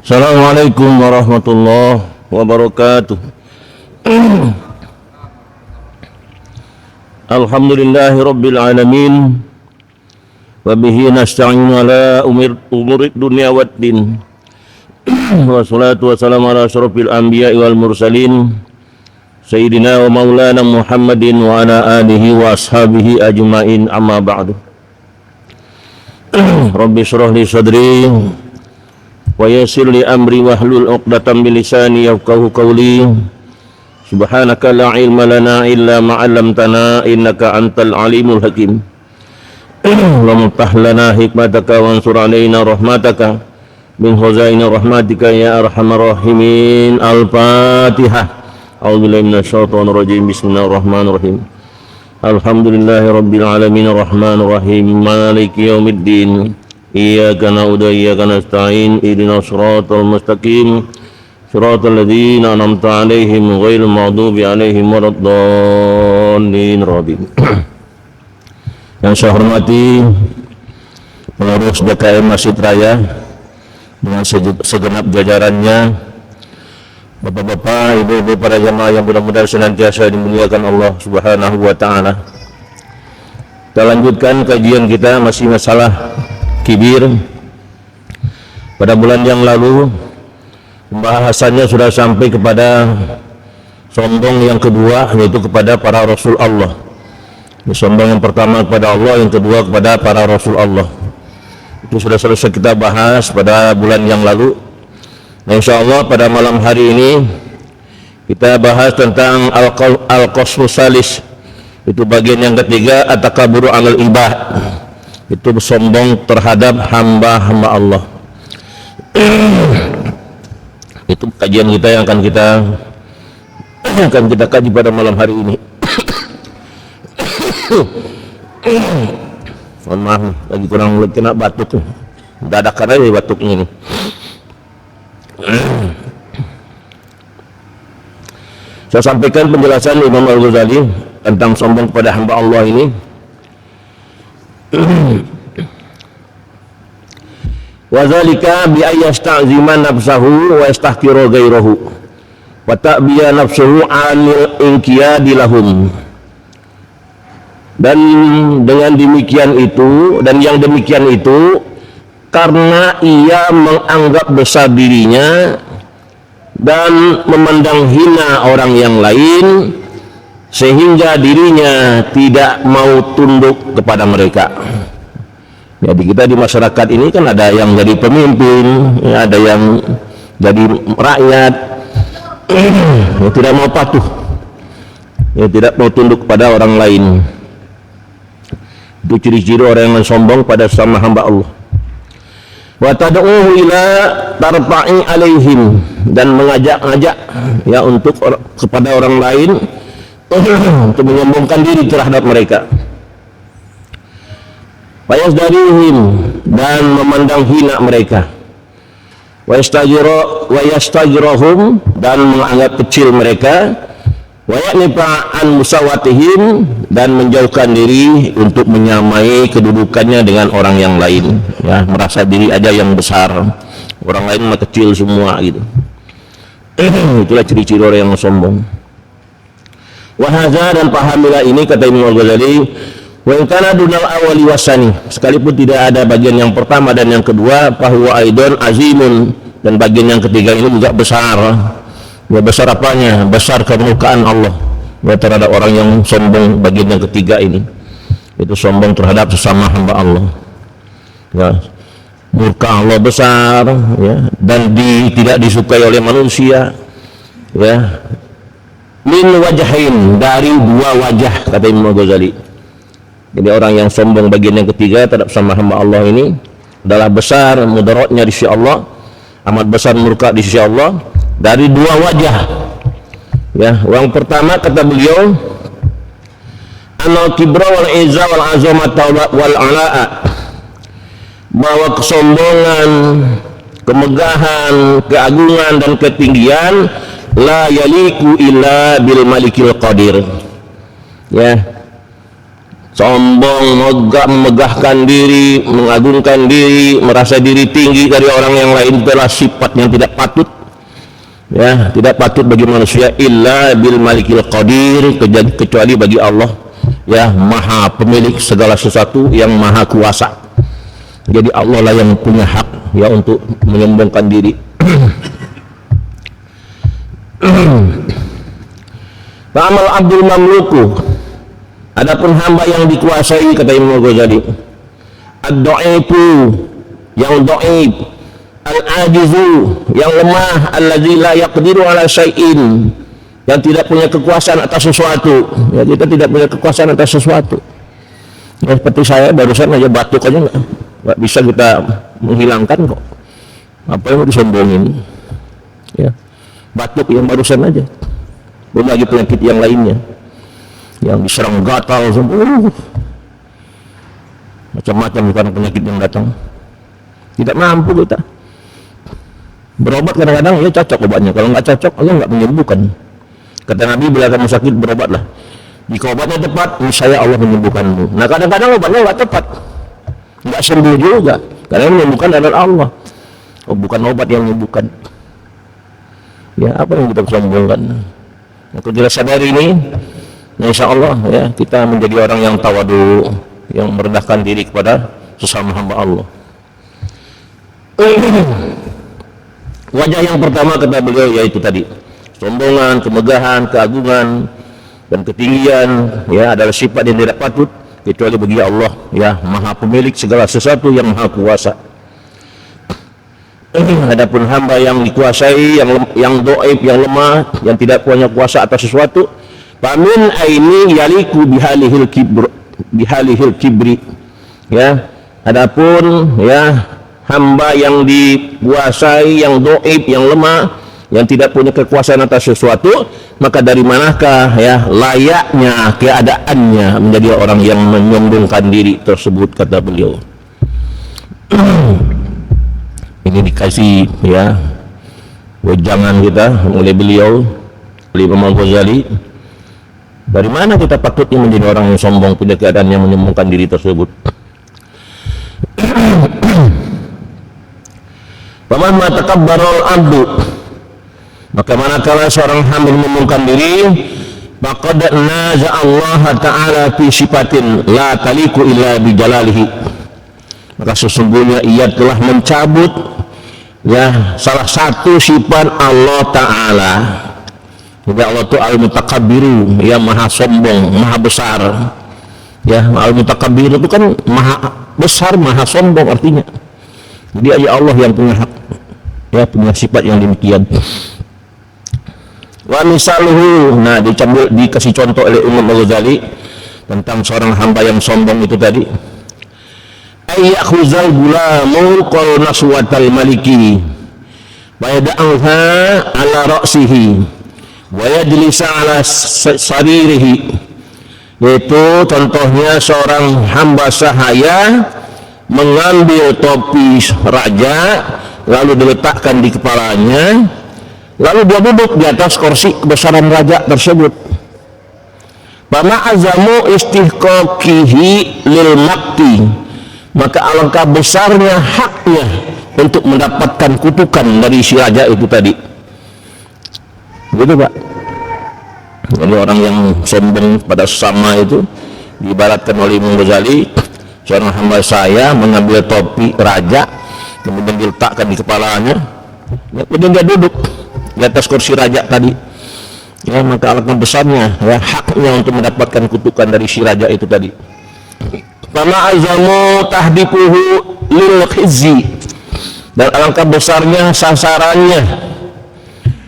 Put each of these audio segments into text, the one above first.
Assalamualaikum warahmatullahi wabarakatuh. Alhamdulillahi rabbil alamin. Wabihi nasta'inu ala umurid dunia waddin. Wassalatu wassalamu ala asyrafil anbiya'i wal mursalin Sayyidina wa maulana Muhammadin wa ala alihi wa ashabihi ajma'in, amma ba'du. Rabbi syrah li sadri wa yassir li amri wahlul 'uqdatam min lisani yafqahu qawli. Subhanaka la ilma lana illa ma 'allamtana innaka antal alimul hakim. Allahumma iftah lana hikmataka wansur alaina rahmataka min khazaini rahmatika ya arhamar rahimin. Al-Fatihah. A'udzubillahi minasyaitonir rajim. Bismillahirrahmanirrahim. Alhamdulillahi rabbil alamin arrahmanir rahim maliki yaumiddin. Iyyaka na'budu wa iyyaka nasta'in ihdinas siratal mustaqim siratal ladzina an'amta 'alaihim ghairil maghdubi 'alaihim waladdallin. Yang saya hormati pengurus DKM Masjid Raya dengan segenap jajarannya, bapak-bapak, ibu-ibu, para jamaah yang mudah-mudahan senantiasa dimuliakan Allah Subhanahu wa taala. Kita lanjutkan kajian kita, masih masalah kibir. Pada bulan yang lalu pembahasannya sudah sampai kepada sombong yang kedua, yaitu kepada para rasul Allah. Sombong yang pertama kepada Allah, yang kedua kepada para rasul Allah. Itu sudah selesai kita bahas pada bulan yang lalu. Nah, insyaallah pada malam hari ini kita bahas tentang al-qasrus salis. Itu bagian yang ketiga, at-takaburu 'alal ibad. Itu sombong terhadap hamba-hamba Allah. Itu kajian kita yang akan kita kaji pada malam hari ini. Mohon maaf, lagi kurang kena batuk. Dadakan aja batuknya ini. Saya sampaikan penjelasan Imam Al-Ghazali tentang sombong kepada hamba Allah ini. Wa dzalika bi ayyasta'zima nafsahu wa yastahqiru ghairahu wa ta'biya nafsuhu 'anil inqiyadi lahum. Dan dengan demikian itu, dan yang demikian itu karena ia menganggap besar dirinya dan memandang hina orang yang lain, sehingga dirinya tidak mau tunduk kepada mereka. Jadi kita di masyarakat ini kan ada yang jadi pemimpin, ya, ada yang jadi rakyat, yang tidak mau patuh, yang tidak mau tunduk kepada orang lain. Itu ciri-ciri orang yang sombong pada sama hamba Allah. Wa tad'uhu ila tarfa'i alaihim, dan mengajak-ngajak ya untuk kepada orang lain untuk menyombongkan diri terhadap mereka. Wa yasdarihim, dan memandang hina mereka. Wa yastajirahum, dan menganggap kecil mereka. Wa ya'nifa an musawatihim, dan menjauhkan diri untuk menyamai kedudukannya dengan orang yang lain, ya, merasa diri aja yang besar, orang lain mah kecil semua gitu. Itulah ciri-ciri orang yang sombong. Wa hadza, dan pahamilah ini, kata Imam Al-Ghazali, wa in kana dunal awali wasani, sekalipun tidak ada bagian yang pertama dan yang kedua, fahuwa aidon azimun, dan bagian yang ketiga ini juga besar. Ya, besar apanya? Besar kemurkaan Allah ya, terhadap orang yang sombong. Bagian yang ketiga ini, itu sombong terhadap sesama hamba Allah, ya, murka Allah besar, ya, dan tidak disukai oleh manusia, ya. Min wajahin, dari dua wajah, kata Imam Ghazali. Jadi orang yang sombong bagian yang ketiga terhadap sama hamba Allah ini adalah besar mudaratnya di sisi Allah, amat besar murka di sisi Allah, dari dua wajah, ya. Yang pertama, kata beliau, anal kibra wal izza wal azamata wal ala'a, bahwa kesombongan, kemegahan, keagungan dan ketinggian la yaliku illa bil malikil qadir, ya, sombong, memegahkan diri, mengagungkan diri, merasa diri tinggi dari orang yang lain, itulah sifat yang tidak patut, ya, tidak patut bagi manusia illa bil malikil qadir, kecuali bagi Allah, ya, maha pemilik segala sesuatu yang maha kuasa. Jadi Allah lah yang punya hak, ya, untuk menyombongkan diri. Fa'amal abdul mamluku, adapun hamba yang dikuasai, kata Imam Ghazali, ad-dha'ifu, yang dhaif, al-ajizu, yang lemah, allazi la yaqdiru ala syai'in, yang tidak punya kekuasaan atas sesuatu. Ya, kita tidak punya kekuasaan atas sesuatu. Ya, seperti saya barusan aja batuk aja nggak bisa kita menghilangkan kok. Apa yang mau disombongin? Ya, batuk yang barusan aja. Belum lagi penyakit yang lainnya, yang diserang gatal semua, macam-macam karena penyakit yang datang. Tidak mampu kita berobat, kadang-kadang ya cocok obatnya, kalau nggak cocok Allah nggak menyembuhkan. Kata Nabi, bila kamu sakit berobatlah, jika obatnya tepat niscaya Allah menyembuhkanmu. Nah kadang-kadang obatnya nggak tepat, nggak sembuh juga, karena yang menyembuhkan adalah Allah, bukan obat yang menyembuhkan. Ya, apa yang kita sombongkan? Aku jelas sadari ini, nah, insya Allah, ya, kita menjadi orang yang tawadu, yang merendahkan diri kepada sesama hamba Allah. Wajah yang pertama kata beliau yaitu tadi, sombongan, kemegahan, keagungan, dan ketinggian, ya, adalah sifat yang tidak patut kecuali bagi Allah, ya, maha pemilik segala sesuatu yang maha kuasa. Adapun hamba yang dikuasai, yang dhaif, yang lemah, yang tidak punya kuasa atas sesuatu, famin aini yaliku bihalihil kibri, ya. Adapun, ya, hamba yang dikuasai, yang dhaif, yang lemah, yang tidak punya kekuasaan atas sesuatu, maka dari manakah, ya, layaknya keadaannya menjadi orang yang menyombongkan diri tersebut, kata beliau. Ini dikasih, ya, wejangan kita oleh beliau, oleh Imam Ghazali. Dari mana kita patutnya menjadi orang yang sombong, punya keadaan yang menyombongkan diri tersebut? Faman takabbarul abdu, maka manakala seorang hamba menyombongkan diri, faqad naza Allah Ta'ala fi sifatin la taliku illa bi jalalihi, maka sesungguhnya ia telah mencabut, ya, salah satu sifat Allah Ta'ala. Jadi Allah itu al-mutakabbiru, ya, maha sombong, maha besar. Ya, al-mutakabbiru itu kan maha besar, maha sombong artinya. Jadi hanya Allah yang punya hak, ya, punya sifat yang demikian. Wa misaluhu, nah, dikasih contoh oleh Imam Ghazali tentang seorang hamba yang sombong itu tadi. Ayyakhuzal gulamu naswatal maliki wa yad'alha ala ra'sihi wa yajlisa ala saririhi, yaitu contohnya seorang hamba sahaya mengambil topi raja lalu diletakkan di kepalanya, lalu dia duduk di atas kursi kebesaran raja tersebut. Bama azamu istihqaqihi lil makti, maka alangkah besarnya haknya untuk mendapatkan kutukan dari si raja itu tadi. Begitu, Pak. Jadi orang yang sombong pada sesama itu diibaratkan oleh Imam Ghazali, seorang hamba saya mengambil topi raja kemudian diletakkan di kepalanya, kemudian dia duduk di atas kursi raja tadi, ya, maka alangkah besarnya, ya, haknya untuk mendapatkan kutukan dari si raja itu tadi. Fama azamu tahdiquhu lil khizzi, dan alangkah besarnya sasarannya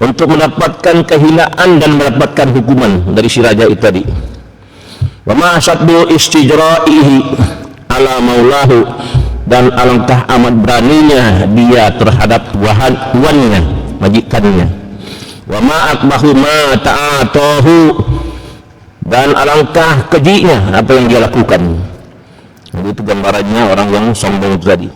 untuk mendapatkan kehinaan dan mendapatkan hukuman dari si raja itu tadi. Wa ma asaddu istijra'ihi ala maulahu, dan alangkah amat beraninya dia terhadap tuannya, majikannya. Wa ma akbahu ma ta'atahu, dan alangkah kejinya apa yang dia lakukan. Jadi itu gambarannya orang yang sombong tadi.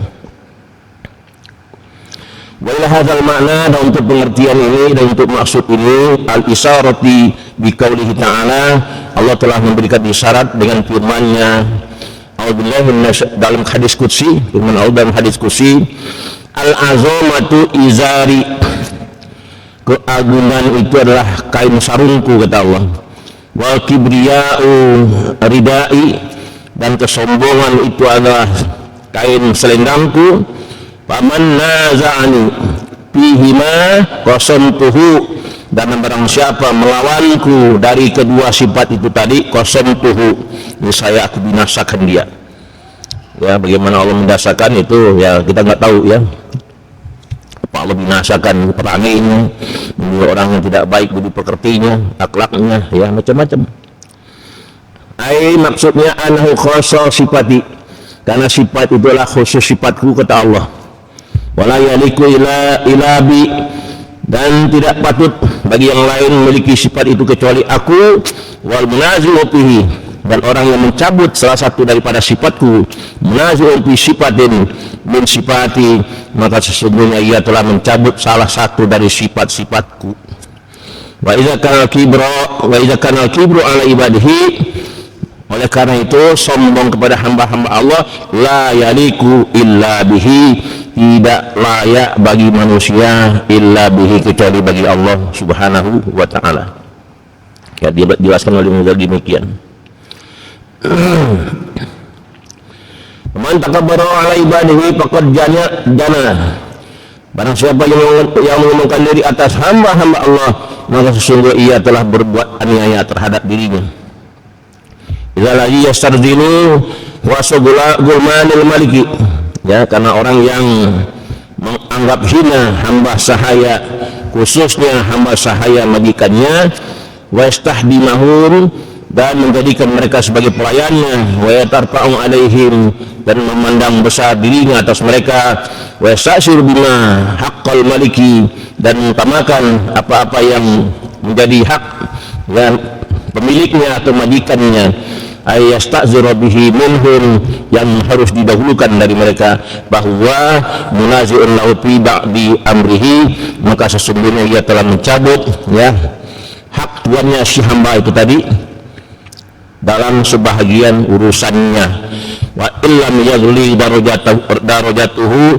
Wa ila hadzal makna, dan untuk pengertian ini dan untuk maksud ini, al-isyarati bi qaulihi ta'ala Allah telah memberikan isyarat dengan firman-Nya, dalam hadis qudsi, firman Allah dalam hadis qudsi, al-azamatu izari, keagungan itu adalah kain sarungku, kata Allah. Wal kibriya'u ridai, dan kesombongan itu adalah kain selendangku. Faman naza'ani fihima qasamtuhu, dan barang siapa melawanku dari kedua sifat itu tadi, qasamtuhu, saya aku binasakan dia. Ya, bagaimana Allah mendasakan itu ya kita nggak tahu ya. Apa Allah binasakan, peranginya, menjadi orang yang tidak baik budi pekertinya, akhlaknya, ya macam-macam. Maksudnya anahu khoso sifati, karena sifat itulah khusus sifatku, kata Allah. Wala yaliku ila bi, dan tidak patut bagi yang lain memiliki sifat itu kecuali aku. Wal munazi'u fihi, dan orang yang mencabut salah satu daripada sifatku, munazi'u fi sifatin min sifati, maka sesungguhnya ia telah mencabut salah satu dari sifat-sifatku. Wa idza kana al-kibru ala ibadihi, oleh karena itu sombong kepada hamba-hamba Allah, la yaliku illa bihi, tidak layak bagi manusia illa bihi, kecuali bagi Allah subhanahu wa ta'ala. Ya, dijelaskan oleh Ghazali demikian. Man takabbara ala ibadihi faqad jana, barang siapa yang mengumumkan diri atas hamba-hamba Allah, maka sesungguhnya ia telah berbuat aniaya terhadap dirinya. Idza lagi yastarzilu wa gulmanil maliki, ya, karena orang yang menganggap hina hamba sahaya, khususnya hamba sahaya majikannya, wa yastahdimahum, dan menjadikan mereka sebagai pelayannya, wa yatarfa'u alaihim, dan memandang besar dirinya atas mereka, wa yasta'sir bima haqqal maliki, dan mengutamakan apa-apa yang menjadi hak dan pemiliknya atau majikannya, ayastazira bihi minhum, yang harus didahulukan dari mereka, bahwa munazi'un lahu fi ba'di amrihi, maka sesungguhnya ia telah mencabut ya hak tuannya si hamba itu tadi dalam sebahagian urusannya. Wa illam yaghli darajatuhu,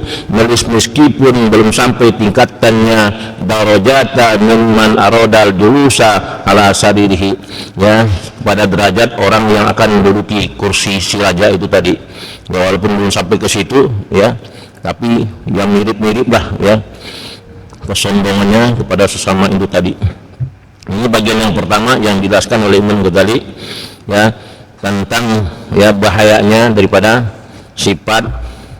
meskipun belum sampai tingkatannya darajata mimman aradal julusa ala sadirihi, ya, pada derajat orang yang akan menduduki kursi si raja itu tadi, ya, walaupun belum sampai ke situ ya, tapi yang mirip-mirip lah ya kesombongannya kepada sesama itu tadi. Ini bagian yang pertama yang dijelaskan oleh Imam Ghazali ya, tentang ya bahayanya daripada sifat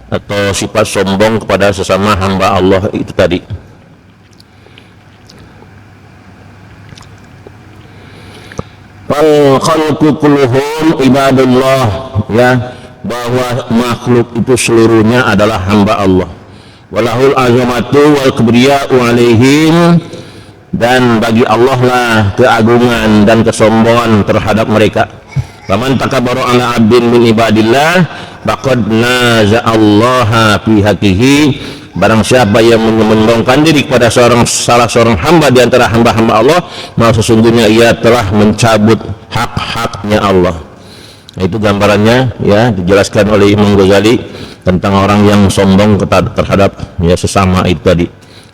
atau sifat sombong kepada sesama hamba Allah itu tadi. Fal khalqu kulluhum ibadullah, ya, bahwa makhluk itu seluruhnya adalah hamba Allah. Walahul azamatu wal kibriya'u alaihim, dan bagi Allah lah keagungan dan kesombongan terhadap mereka. Faman takabbara ala abdin min ibadillah faqad naza'allaha fi haqqihi, barang siapa yang menyombongkan diri kepada salah seorang hamba di antara hamba-hamba Allah, maka sesungguhnya ia telah mencabut hak-haknya Allah. Nah, itu gambarannya ya, dijelaskan oleh Imam Ghazali tentang orang yang sombong terhadap ya sesama itu tadi,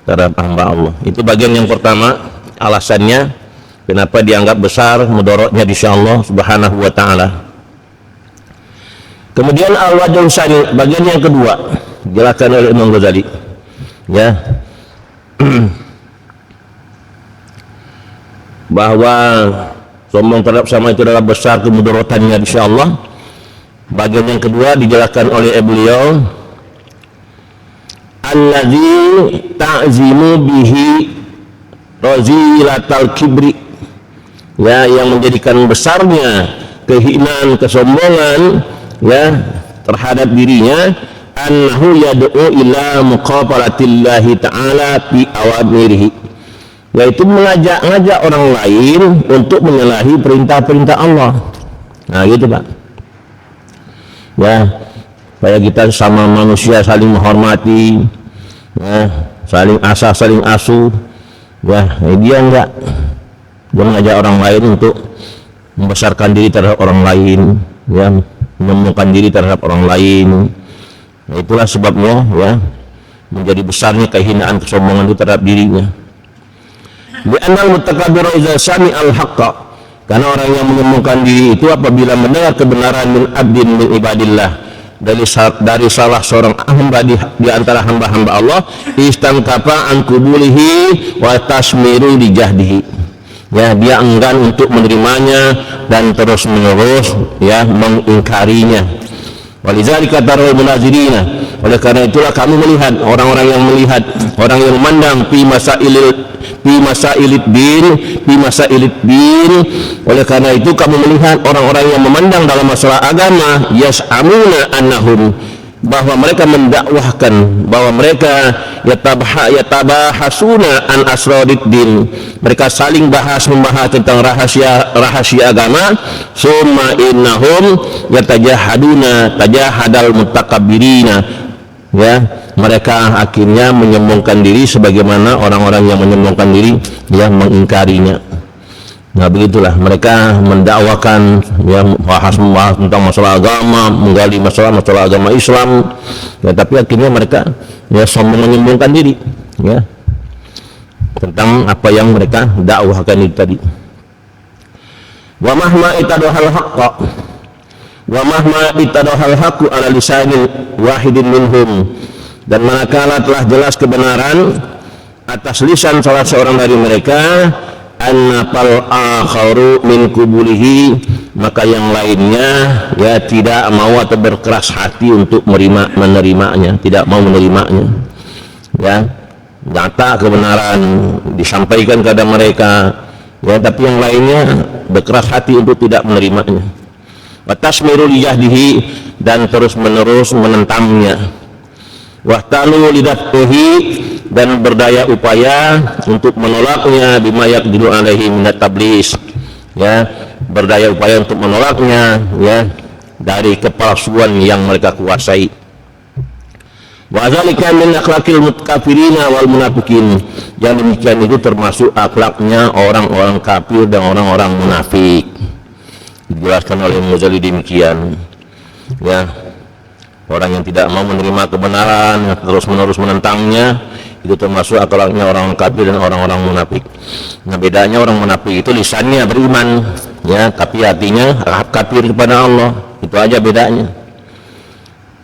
terhadap hamba Allah. Itu bagian yang pertama, alasannya kenapa dianggap besar mudaratnya di Allah subhanahu wa ta'ala. Kemudian al-wajh tsani, bagian yang kedua, dijelaskan oleh Imam Ghazali ya, bahwa sombong terhadap sama itu adalah besar kemudaratannya insyaallah. Bagian yang kedua dijelaskan oleh beliau, allazi ta'zimu bihi razilatal kibri, ya, yang menjadikan besarnya kehinaan, kesombongan ya terhadap dirinya, annahu yad'u ila muqabalatillahi ta'ala fi awamirihi, yaitu mengajak orang lain untuk menyalahi perintah-perintah Allah. Nah gitu Pak ya, supaya kita sama manusia saling menghormati ya, saling asah saling asuh ya, dia mengajak orang lain untuk membesarkan diri terhadap orang lain, ya, menyombongkan diri terhadap orang lain. Nah, itulah sebabnya ya menjadi besarnya kehinaan kesombongan itu terhadap dirinya. Li'annal mutakabbir idza sami'al haqqa, karena orang yang menyombongkan diri itu apabila mendengar kebenaran min abdin min ibadillah, dari salah seorang hamba di antara hamba-hamba Allah, istankapa an kubulihi wa tasmiru li jahdihi, ya, dia enggan untuk menerimanya dan terus menerus ya mengingkarinya. Walizalika tarul munazirina, oleh karena itulah kami melihat orang-orang yang memandang fi masailid din, oleh karena itu kami melihat orang-orang yang memandang dalam masalah agama, yas'amuna annahum, bahwa mereka mendakwahkan, bahwa mereka yatabahasuna an asrarid din, mereka saling membahas tentang rahasia agama. Summa innahum yatajahaduna tajahadal mutakabbirina, ya, mereka akhirnya menyombongkan diri sebagaimana orang-orang yang menyombongkan diri yang mengingkarinya. Nah, begitulah mereka mendakwakan, ya, membahas tentang masalah agama, menggali masalah agama Islam, ya, tapi akhirnya mereka ya sombong menyombongkan diri, ya, tentang apa yang mereka dakwahkan itu tadi. Wa mahma itadahal haqqu ala lisanil wahidin minhum, dan manakala telah jelas kebenaran atas lisan salah seorang dari mereka, annapal akharu min kubulihi, maka yang lainnya ya tidak mau atau berkeras hati untuk menerimanya, tidak mau menerimanya, ya, nyata kebenaran disampaikan kepada mereka, ya, tapi yang lainnya berkeras hati untuk tidak menerimanya. Wa tasmiru li jahdihi, dan terus menerus menentangnya. Wahtalu lidaftuhi, dan berdaya upaya untuk menolaknya, bima yaqdiru alaihi minat tablis, ya, berdaya upaya untuk menolaknya, ya, dari kepalsuan yang mereka kuasai. Wa dzalika min akhlaqil mutkafirina wal munafiqin, yang demikian itu termasuk akhlaknya orang-orang kafir dan orang-orang munafik. Dijelaskan oleh Muzali demikian, ya, orang yang tidak mau menerima kebenaran, yang terus-menerus menentangnya, itu termasuk akhlaknya orang kafir dan orang-orang munafik. Nah, bedanya orang munafik itu lisannya beriman, ya, tapi hatinya kafir kepada Allah. Itu aja bedanya.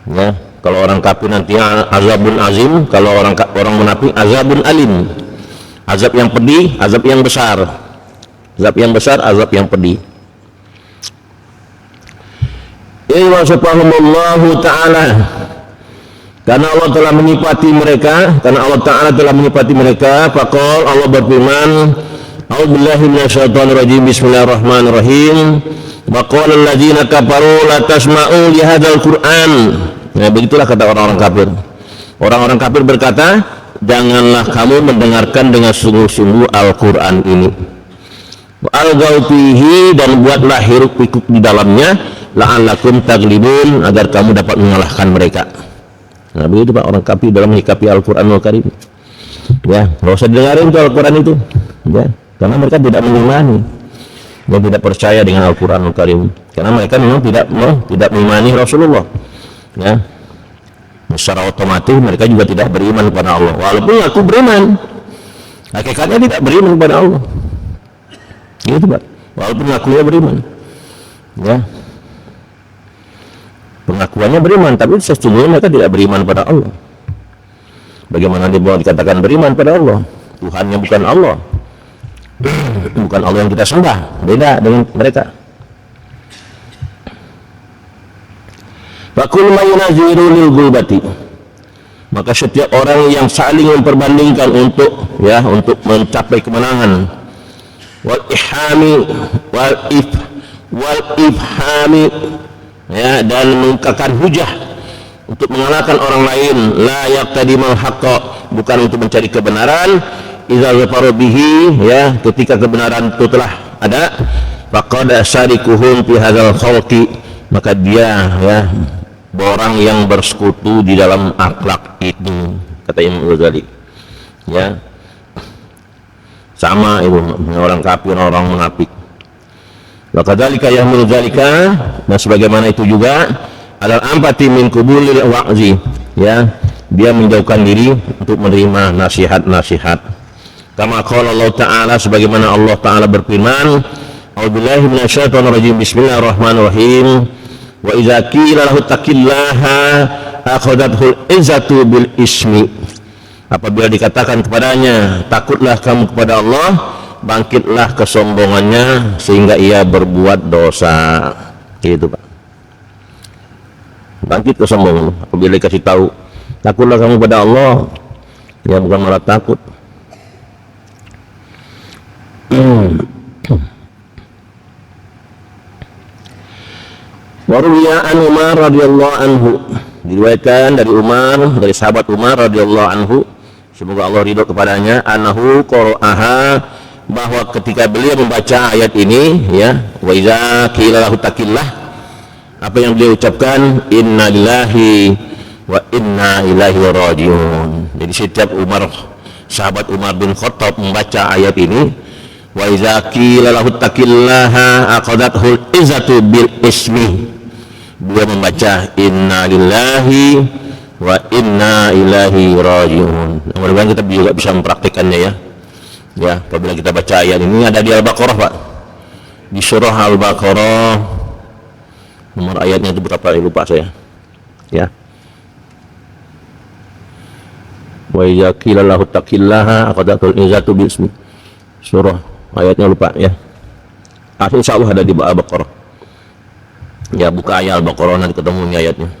Ya, kalau orang kafir nanti azabun azim, kalau orang munafik azabun alim. Azab yang pedih, azab yang besar. Azab yang besar, azab yang pedih. Wa subhanallahu ta'ala, karena Allah telah menyifati mereka, faqala, Allah berfirman, a'udzubillahi minasyaitonir rajim, bismillahirrahmanirrahim, wa qala alladziina kafaru la tasma'u li hadzal qur'an. Nah, begitulah kata orang-orang kafir. Orang-orang kafir berkata, janganlah kamu mendengarkan dengan sungguh-sungguh Al-Qur'an ini. Wa alghaw fihi, dan buatlah hiruk-pikuk di dalamnya, la'allakum taglibun, agar kamu dapat mengalahkan mereka. Nah, begitu Pak orang kafir dalam menyikapi Al-Qur'anul Karim. Ya, enggak usah dengarin tuh Al-Qur'an itu, ya, karena mereka tidak mengimani, dan tidak percaya dengan Al-Qur'anul Karim, karena mereka memang tidak mengimani Rasulullah. Ya, secara otomatis mereka juga tidak beriman kepada Allah, walaupun aku beriman, hakikatnya tidak beriman kepada Allah. Gitu Pak, walaupun akunya beriman, ya, pengakuannya beriman, tapi sesungguhnya mereka tidak beriman pada Allah. Bagaimana dia mau dikatakan beriman pada Allah? Tuhannya bukan Allah, bukan Allah yang kita sembah, beda dengan mereka. Fakul mayunaziru lil gulbati, maka setiap orang yang saling memperbandingkan untuk mencapai kemenangan, wal ifhami, ya, dan mengungkapkan hujah untuk mengalahkan orang lain, la yaqtadimal haqqa, bukan untuk mencari kebenaran, idza zafaru bihi, ya, ketika kebenaran itu telah ada, faqad syarikuhum fi hadzal khalqi, maka dia, ya, orang yang bersekutu di dalam akhlak itu, kata Imam Ghazali, ya, sama itu orang kafir, orang munafik. Wa kadzalika yahmulu dzalika, dan sebagaimana itu juga alal ampati min qubulil wa'zi, ya, dia menjauhkan diri untuk menerima nasihat-nasihat. Kama qala Allah Ta'ala, sebagaimana Allah Ta'ala berfirman, a'udzubillahi minasyaitonir rajim, bismillahirrahmanirrahim, wa idza qila lahu taqillaha akhadathul izzatu bil ismi, apabila dikatakan kepadanya takutlah kamu kepada Allah, bangkitlah kesombongannya sehingga ia berbuat dosa. Itu Pak, bangkit kesombongan apabila dikasih tahu takutlah kamu kepada Allah, ya bukan malah takut. Waruwiya an Umar radhiyallahu anhu, diriwayatkan dari Umar, dari sahabat Umar radhiyallahu anhu, semoga Allah ridho kepadanya, annahu qara'aha, bahwa ketika beliau membaca ayat ini, ya, wa iza qila lahu taqillah, apa yang beliau ucapkan, inna lillahi wa inna ilaihi rajiun. Jadi setiap sahabat Umar bin Khattab membaca ayat ini, wa iza qila lahu taqillaha aqadathul izzatu bil ismi, beliau membaca inna lillahi wa inna ilaihi rajiun. Mudah-mudahan kita juga bisa mempraktikannya, ya. Ya, apabila kita baca ayat ini, ada di Al-Baqarah Pak, di surah Al-Baqarah, nomor ayatnya itu berapa, lupa saya, ya. Wa idza qila lahu taqillaha aqadatul izzatu bismi, surah ayatnya lupa, ya. Insyaallah ada di Al-Baqarah, ya, buka ayat Al-Baqarah nanti ketemu ini ayatnya.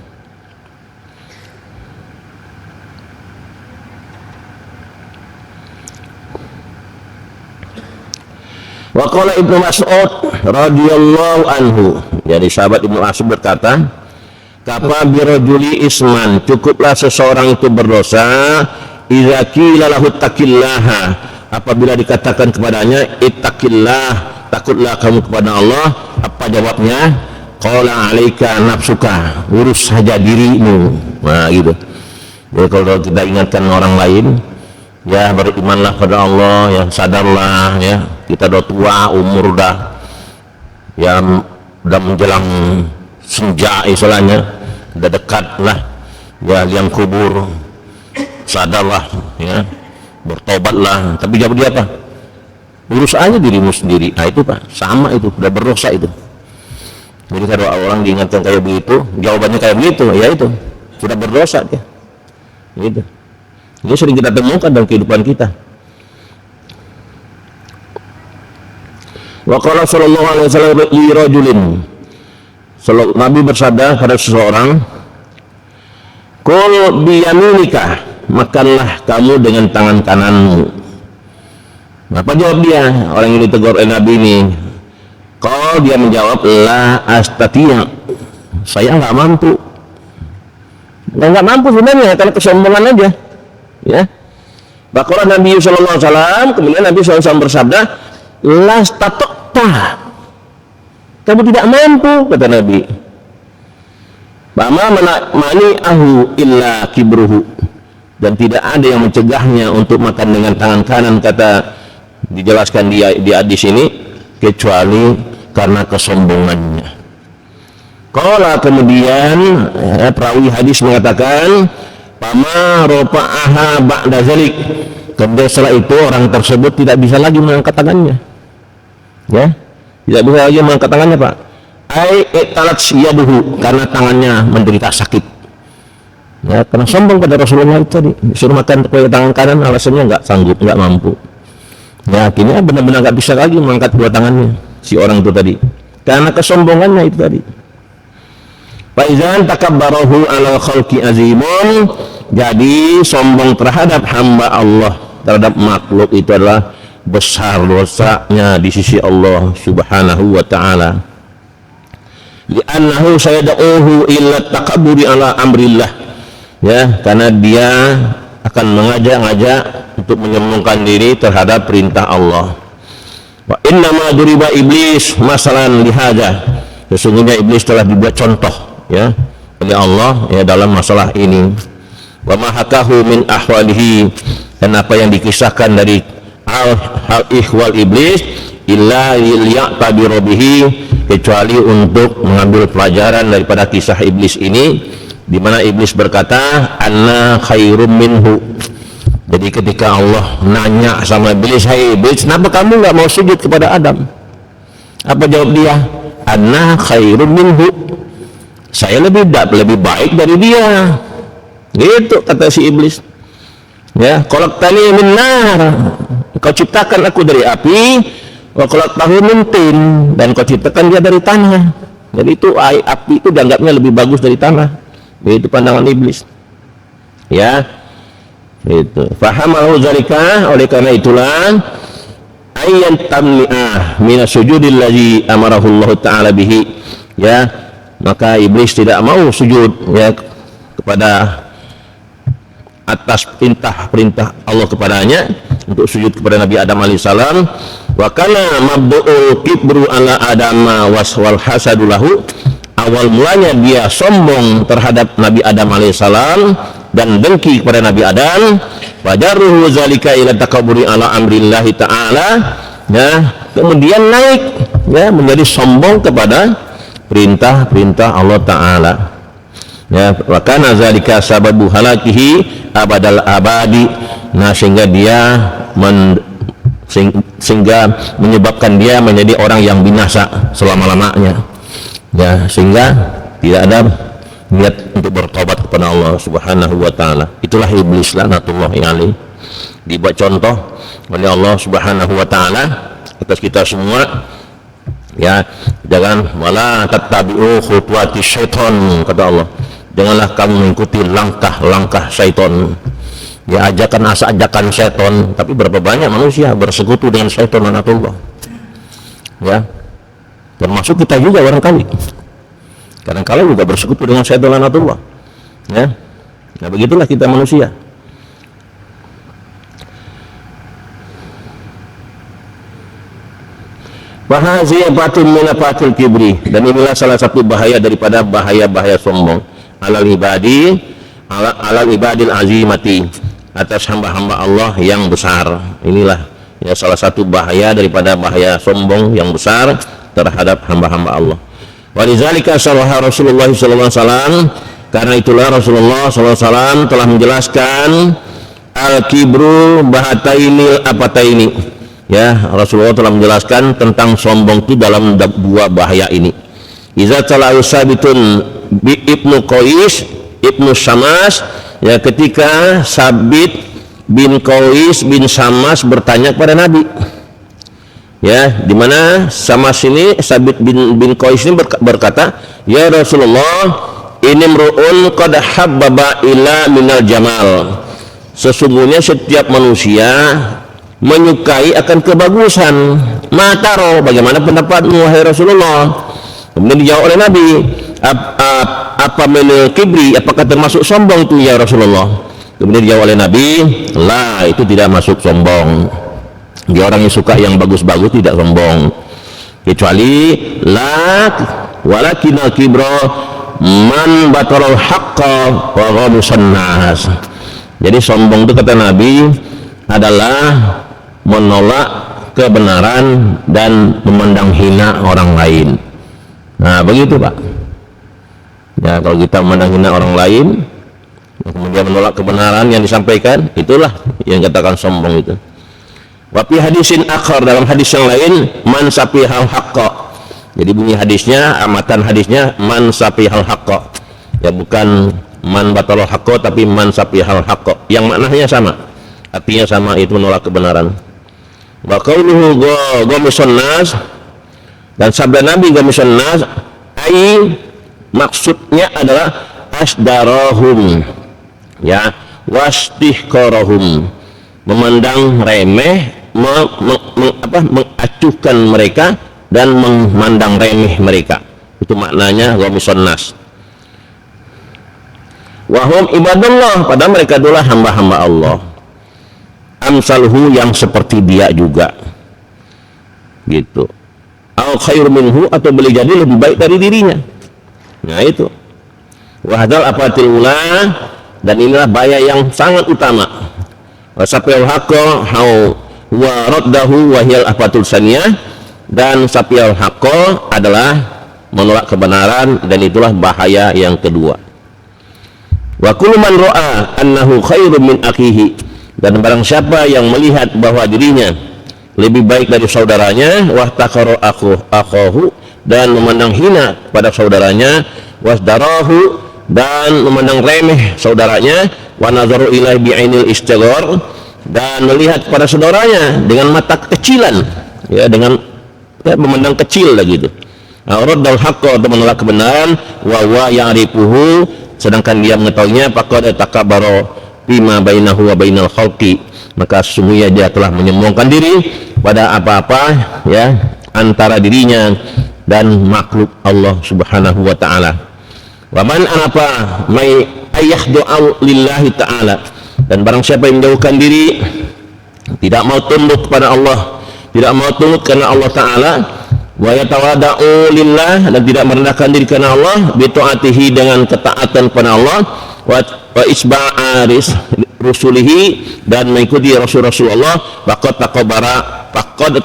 Wa qala Ibnu Mas'ud radhiyallahu anhu, jadi sahabat Ibnu Mas'ud berkata, kafa birajuli isman, cukuplah seseorang itu berdosa, idza qila lahu taqillaha, apabila dikatakan kepadanya ittaqillah, takutlah kamu kepada Allah. Apa jawabnya? Qala alaika nafsuka, urus saja dirimu. Nah gitu. Jadi kalau kita ingatkan orang lain, ya, berimanlah pada Allah, ya, sadarlah, ya, kita udah tua, umur udah, ya, udah menjelang senja istilahnya, udah dekat lah, ya, liang kubur, sadarlah, ya, bertobatlah. Tapi jawab dia apa? Urus aja dirimu sendiri. Nah itu Pak, sama itu, udah berdosa itu. Jadi kalau orang diingatkan kayak begitu, jawabannya kayak begitu, ya itu sudah berdosa dia, gitu. Ini sering kita temukan dalam kehidupan kita. Wa qala sallallahu alaihi wasallam li rajulin, Nabi bersabda pada seseorang, qul bi yaminika, makanlah kamu dengan tangan kananmu. Apa jawab dia, orang yang ditegur oleh Nabi ini? Qal, dia menjawab, la astatiya, saya nggak mampu. Nggak mampu sebenarnya, karena kesombongan aja, ya. Bahkan Nabi sallallahu alaihi wasallam, kemudian Nabi sallallahu alaihi wasallam bersabda, lastatokta, kamu tidak mampu, kata Nabi. Bama mani ahu illa kibruhu, dan tidak ada yang mencegahnya untuk makan dengan tangan kanan, kata dijelaskan di hadis ini, kecuali karena kesombongannya. Qala, kemudian, ya, perawi hadis mengatakan, pama rofa'aha ba'da zalik, kemudian setelah itu orang tersebut tidak bisa lagi mengangkat tangannya, ya, tidak bisa lagi mengangkat tangannya Pak. Ai italat siyaduhu, karena tangannya menderita sakit, ya, karena sombong pada Rasulullah itu tadi, disuruh makan pakai tangan kanan, alasannya nggak sanggup, nggak mampu. Ya, akhirnya benar-benar nggak bisa lagi mengangkat dua tangannya si orang itu tadi, karena kesombongannya itu tadi. Faizan takabbarahu ala khalqi azimun, jadi sombong terhadap hamba Allah, terhadap makhluk itu adalah besar dosanya di sisi Allah subhanahu wa ta'ala. Li'annahu sayada'uhu illa takabburi ala amrillah, ya, karena dia akan mengajak-ngajak untuk menyombongkan diri terhadap perintah Allah. Wa inna ma duriba iblis masalan lihada, sesungguhnya iblis telah dibuat contoh, ya, oleh Allah, ya, dalam masalah ini. Wa ma hakahu min ahwalihi, dan apa yang dikisahkan dari hal ikhwal iblis illa liya'tabiru bihi, kecuali untuk mengambil pelajaran daripada kisah iblis ini, di mana iblis berkata anna khairum minhu. Jadi ketika Allah nanya sama iblis, hai iblis, kenapa kamu nggak mau sujud kepada Adam? Apa jawab dia? Anna khairum minhu, saya lebih baik dari dia. Gitu kata si iblis. Ya, khalaqtani min nar, kau ciptakan aku dari api, wa khalaqtahu min tin, dan kau ciptakan dia dari tanah. Jadi itu api itu dianggapnya lebih bagus dari tanah. Itu pandangan iblis. Ya, itu. Fahamahu zalika, oleh karena itulah ayyan tamni'ah min sujudil ladzi amarahu Allah taala bihi. Ya, maka iblis tidak mau sujud ya kepada atas perintah Allah kepadanya untuk sujud kepada Nabi Adam alaihissalam. Wa kana mabdu'ul kibru ala adama waswal hasadulahu, awal mulanya dia sombong terhadap Nabi Adam alaihissalam dan dengki kepada Nabi Adam. Wajaruhu zalika ila takaburi ala amrillahi ta'ala, ya, kemudian naik ya menjadi sombong kepada perintah Allah Ta'ala. Ya, wa kana zalika sababu halakihi abadal abadi. Nah, sehingga dia sehingga menyebabkan dia menjadi orang yang binasa selama-lamanya. Ya, sehingga tidak ada niat untuk bertobat kepada Allah Subhanahu wa taala. Itulah iblis laknatullahi alaihi. Dibuat contoh oleh Allah Subhanahu wa taala atas kita semua. Ya, jangan wala tattabi'u khutuwati syaitan, kata Allah. Janganlah kamu mengikuti langkah-langkah syaitan. Ya, ajakan syaitan. Tapi berapa banyak manusia bersekutu dengan syaitan laknatullah. Ya, termasuk kita juga barangkali. Kadang-kala juga bersekutu dengan syaitan laknatullah. Ya, nah begitulah kita manusia. Bahaya batul minafatul kibri, dan inilah salah satu bahaya daripada bahaya sombong. Alal ibadil azimati, atas hamba-hamba Allah yang besar. Inilah ya salah satu bahaya daripada bahaya sombong yang besar terhadap hamba-hamba Allah. Walizalika saraha Rasulullah sallallahu alaihi wasallam, karena itulah Rasulullah sallallahu alaihi wasallam telah menjelaskan al-kibru bahatainil apataini. Ya, Rasulullah telah menjelaskan tentang sombong itu dalam dua bahaya ini. Iza talau sabitun bi ibnu Qais ibnu Samas, ya, ketika Sabit bin Qais bin Samas bertanya kepada Nabi. Ya, di mana Samas ini, Sabit bin Qais ini berkata, ya Rasulullah, ini mru'un qad habbaba ila minal jamal. Sesungguhnya setiap manusia menyukai akan kebagusan. Mataro, bagaimana pendapatmu wahai Rasulullah? Kemudian dijawab oleh Nabi, apa menil kibri, apakah termasuk sombong itu ya Rasulullah? Kemudian dijawab oleh Nabi, lah, itu tidak masuk sombong. Dia orang yang suka yang bagus-bagus tidak sombong. Kecuali la walakinal kibra man batalal haqqa wa ghadusan nas. Jadi sombong itu kata Nabi adalah menolak kebenaran dan memandang hina orang lain. Nah, begitu Pak. Ya, kalau kita memandang hina orang lain, kemudian menolak kebenaran yang disampaikan, itulah yang dikatakan sombong itu. Wa fi hadisin akhar, dalam hadis yang lain, man sapihal haqqa. Jadi bunyi hadisnya, amatan hadisnya, man sapihal haqqa. Ya, bukan man batalal haqqa, tapi man sapihal haqqa. Yang maknanya sama. Artinya sama, itu menolak kebenaran. Wa qauluhu ghamisun nas, dan sabda Nabi ghamisun nas, ai maksudnya adalah asdarahum, ya, wastihqarahum, memandang remeh, mengacuhkan mereka dan memandang remeh mereka. Itu maknanya ghamisun nas. Wahum ibadullah, padahal mereka adalah hamba-hamba Allah. Amsalhu, yang seperti dia juga, gitu. Al khair minhu, atau boleh jadi lebih baik dari dirinya. Nah itu. Wahdal apatil ula, dan inilah bahaya yang sangat utama. Wasapil haqqa hau wa raddahu wa hiyal afatul saniyah, dan sapiyal haqqo adalah menolak kebenaran, dan itulah bahaya yang kedua. Wa kullu man ra'a annahu khairum min akhihi, dan barang siapa yang melihat bahwa dirinya lebih baik dari saudaranya, wahtaqara akhahu, dan memandang hina pada saudaranya, wasdarahu, dan memandang remeh saudaranya, wa nazaru ilaihi bi'ainil istighar, dan melihat pada saudaranya dengan mata kekecilan, ya, dengan memandang kecil lagi itu. Raddal haqqo, atau menolak kebenaran, wa wa ya'rifuhu, sedangkan dia mengetahuinya, faqad takabbara bima bainahu wa bainal khalqi, maka sesungguhnya dia telah menyombongkan diri pada apa-apa, ya, antara dirinya dan makhluk Allah Subhanahu wa taala. Wa man anapa may ayyakhdu'u lillahi ta'ala, dan barang siapa yang menjauhkan diri, tidak mau tunduk kepada Allah, tidak mau tunduk karena Allah taala, wa yatawada'u lillah, dan tidak merendahkan diri karena Allah, bi taatihi, dengan ketaatan kepada Allah, wa isba'a rusulihi, dan mengikuti rasul-rasul Allah, faqad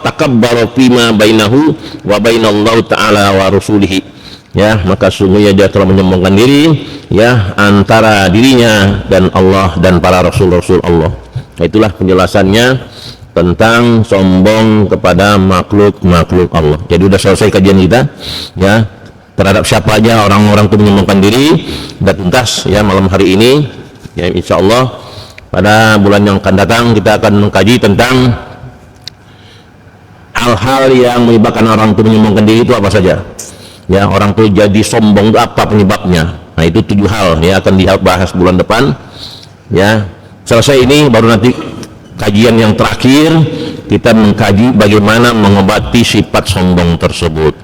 takabbara fima bainahu wa bainallahu ta'ala wa rasulihi, ya, maka sungguhnya dia telah menyombongkan diri, ya, antara dirinya dan Allah dan para rasul-rasul Allah. Nah, itulah penjelasannya tentang sombong kepada makhluk Allah. Jadi sudah selesai kajian kita, ya, terhadap siapa aja orang-orang itu menyombongkan diri, sudah tuntas, ya, malam hari ini, ya. Insyaallah pada bulan yang akan datang kita akan mengkaji tentang hal-hal yang menyebabkan orang itu menyombongkan diri itu apa saja, ya. Orang itu jadi sombong itu apa penyebabnya. Nah, itu 7 hal, ya, akan dibahas bulan depan, ya. Selesai ini baru nanti kajian yang terakhir, kita mengkaji bagaimana mengobati sifat sombong tersebut,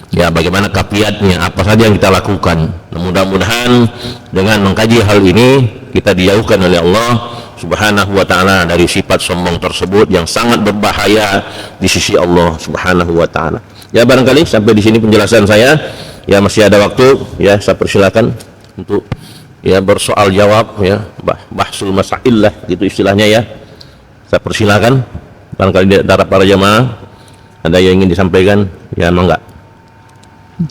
ya, bagaimana kafiatnya, apa saja yang kita lakukan. Nah, mudah-mudahan dengan mengkaji hal ini kita dijauhkan oleh Allah Subhanahu wa ta'ala dari sifat sombong tersebut yang sangat berbahaya di sisi Allah Subhanahu wa ta'ala. Ya, barangkali sampai di sini penjelasan saya, ya. Masih ada waktu, ya, saya persilakan untuk, ya, bersoal jawab, ya, bahsul masail lah gitu istilahnya, ya. Saya persilakan, barangkali di antara para jamaah ada yang ingin disampaikan, ya, mangga.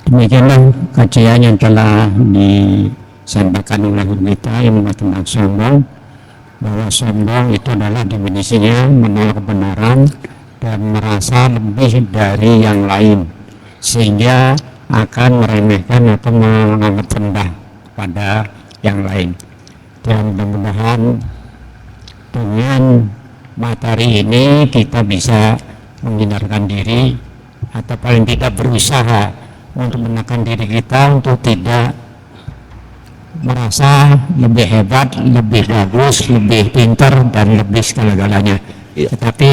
Demikianlah kajian yang telah disampaikan oleh kita yang tentang sombong, bahwa sombong itu adalah definisinya menolak kebenaran dan merasa lebih dari yang lain, sehingga akan meremehkan atau menganggap rendah pada yang lain. Dan mudah-mudahan dengan materi ini kita bisa menghindarkan diri, atau paling tidak berusaha untuk menekan diri kita untuk tidak merasa lebih hebat, lebih bagus, lebih pintar, dan lebih segala-galanya, ya. Tetapi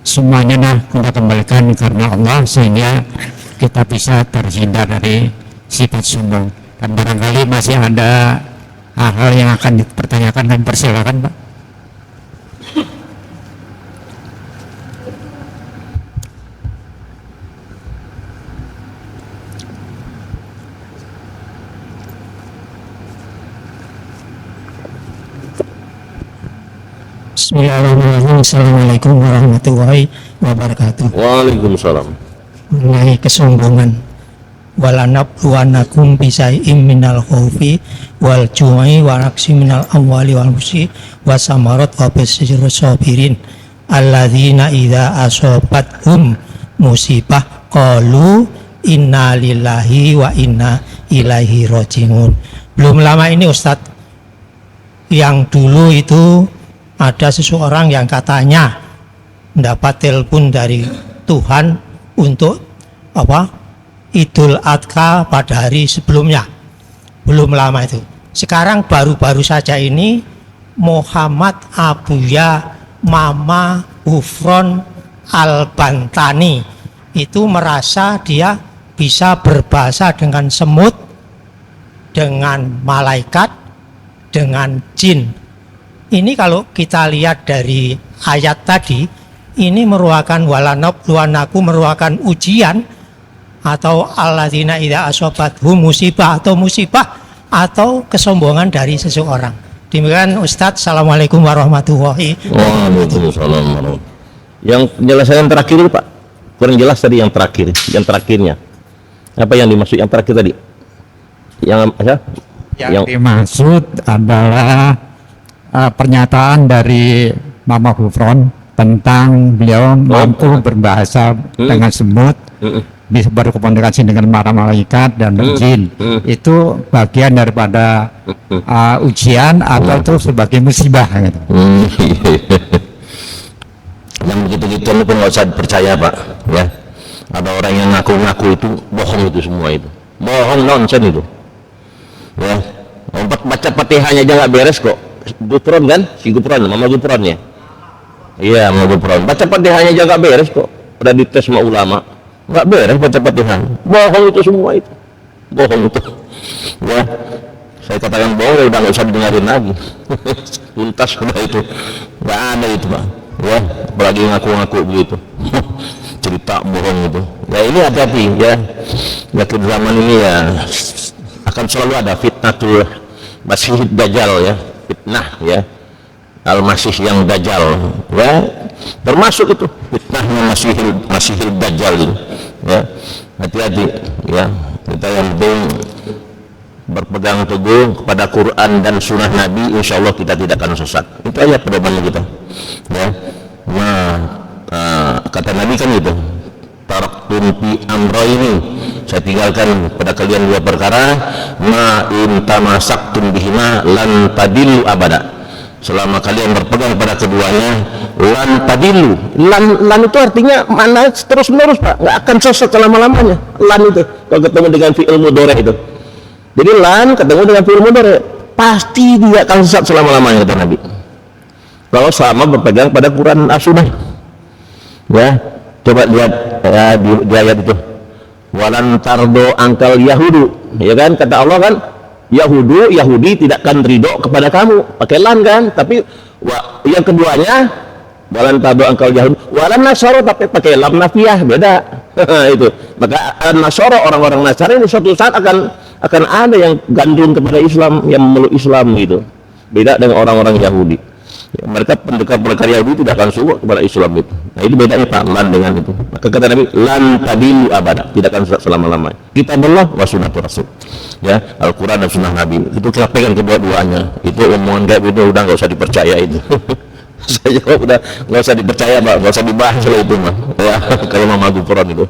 semuanya kita kembalikan karena Allah, sehingga kita bisa terhindar dari sifat sombong. Dan barangkali masih ada hal-hal yang akan dipertanyakan, dan persilakan, Pak. Bismillahirrahmanirrahim. Assalamualaikum warahmatullahi wabarakatuh. Waalaikumsalam. Mengenai kesombongan, walanabluwannakum bisai'im minal khaufi wal ju'i wa naqsi minal amwali wal anfusi wasamarat wa basyiril sabirin alladzina idza asabathum musibah qalu inna lillahi wa inna ilaihi raji'un. Belum lama ini Ustadz, yang dulu itu ada seseorang yang katanya mendapat telepon dari Tuhan untuk Idul Adha pada hari sebelumnya. Belum lama itu. Sekarang baru-baru saja ini Muhammad Abuya Mama Ufron Al-Bantani itu merasa dia bisa berbahasa dengan semut, dengan malaikat, dengan jin. Ini kalau kita lihat dari ayat tadi, ini merupakan walanabluwannakum, merupakan ujian, atau alladzina idza asabathum musibah, atau musibah atau kesombongan dari seseorang. Demikian Ustadz. Assalamualaikum warahmatullahi wabarakatuh. Yang penjelasan yang terakhir itu Pak, kurang jelas tadi yang terakhir, yang terakhirnya. Apa yang dimaksud yang terakhir tadi? Yang apa? Yang dimaksud adalah pernyataan dari Mama Gufron tentang beliau mampu berbahasa dengan semut, bisa berkomunikasi dengan para malaikat dan jin. Itu bagian daripada ujian atau itu sebagai musibah gitu. Yang begitu-gitu pun nggak usah percaya Pak, ya. Ada orang yang ngaku-ngaku itu bohong, itu semua itu bohong, nonsen itu, ya. Baca Fatihahnya aja nggak beres kok. Gufron kan, si Gufron, Mama Gufron ya. Iya, Mama Gufron. Baca Fatihahnya aja nggak beres kok. Udah dites sama ulama, nggak beres baca Fatihah. Bohong itu semua itu, bohong itu. Ya, saya katakan bohong ya udah nggak usah didengarin lagi. Tuntas sudah itu, nggak ada itu Pak. Ya, apalagi ngaku-ngaku begitu. Cerita bohong itu. Ya ini hati-hati ya. Akhir zaman ini ya akan selalu ada fitnatul Masih Dajjal ya, fitnah ya, Al-Masih yang Dajjal ya, termasuk itu fitnahnya Masih Dajjal ini ya. Hati-hati ya, kita yang penting berpegang teguh kepada Quran dan Sunnah Nabi, insya Allah kita tidak akan sesat. Itu aja pedomannya kita ya. Nah, kata Nabi kan gitu, taraktun fi amrayni, saya tinggalkan pada kalian dua perkara, ma in tamasaktum bihima lan tadillu abada, selama kalian berpegang pada keduanya lan tadillu. Lan itu artinya mana terus menerus Pak, nggak akan sesat selama-lamanya. Lan itu kalau ketemu dengan fi'il mudhari itu, jadi lan ketemu dengan fi'il mudhari pasti dia akan sesat selama-lamanya, kata Nabi, kalau selama berpegang pada Quran dan Sunnah ya. Coba lihat ya, di ayat itu, walan tardo angkal yahudu, ya kan, kata Allah kan, Yahudi tidak akan ridho kepada kamu, pakai lan kan. Tapi yang keduanya walan tardo angkal yahudu, walan nasoro tapi pakai lam nafiyah, beda. Itu maka nasoro, orang-orang Nasrani suatu saat akan ada yang gandrung kepada Islam, yang memeluk Islam gitu, beda dengan orang-orang Yahudi ya. Mereka pendekar Yahudi tidak akan suka kepada Islam itu. Nah itu bedanya Pak, lan dengan itu. Maka kata Nabi, lan tadilu abada, tidak akan selama-lamanya. Kitabullah wa sunnatur rasul ya, Al-Quran dan Sunnah Nabi itu kita pegang kedua-duanya. Itu omongan gaib itu udah nggak usah dipercaya itu. Saya jawab udah nggak usah dipercaya Pak, nggak usah dibahas lah itu mah ya. Kalau Mama Gufron itu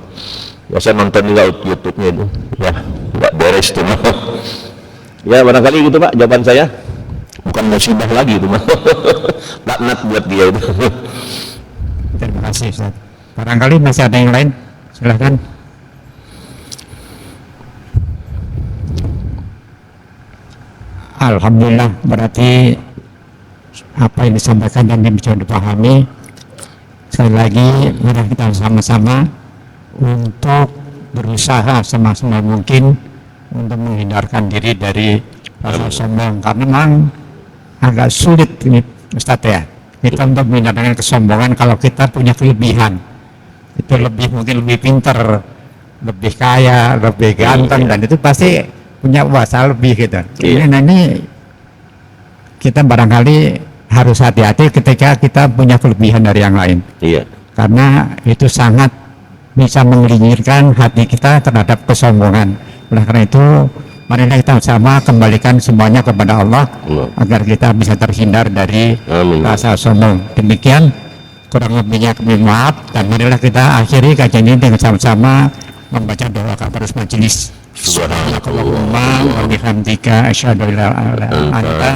nggak usah nonton di YouTube-nya itu ya, nggak beres itu mah. Ya barangkali gitu Pak jawaban saya, bukan musibah lagi itu mah. Laknat buat dia itu. Terima kasih Ustaz. Barangkali masih ada yang lain, silahkan. Alhamdulillah, berarti apa yang disampaikan dan bisa dipahami. Sekali lagi mari kita sama-sama untuk berusaha semaksimal mungkin untuk menghindarkan diri dari rasa sombong, karena memang agak sulit ini Ustadz ya, kita untuk menghindarkan kesombongan. Kalau kita punya kelebihan, itu mungkin lebih pintar, lebih kaya, lebih ganteng, dan itu pasti punya kuasa lebih gitu. Ini kita barangkali harus hati-hati ketika kita punya kelebihan dari yang lain, karena itu sangat bisa menggelincirkan hati kita terhadap kesombongan. Oleh karena itu mari kita sama kembalikan semuanya kepada Allah agar kita bisa terhindar dari rasa sombong. Demikian kurang lebihnya kami maaf, dan marilah kita akhiri kajian ini dengan sama-sama membaca doa kafarus majelis. Subhanakallahumma wa bihamdika asyhadu an la ilaha illa anta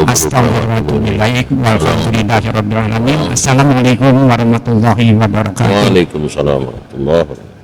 astaghfiruka wa atubu ilaik. Walhamdulillahirabbil alamin. Assalamualaikum warahmatullahi wabarakatuh. Waalaikumsalam warahmatullahi wabarakatuh.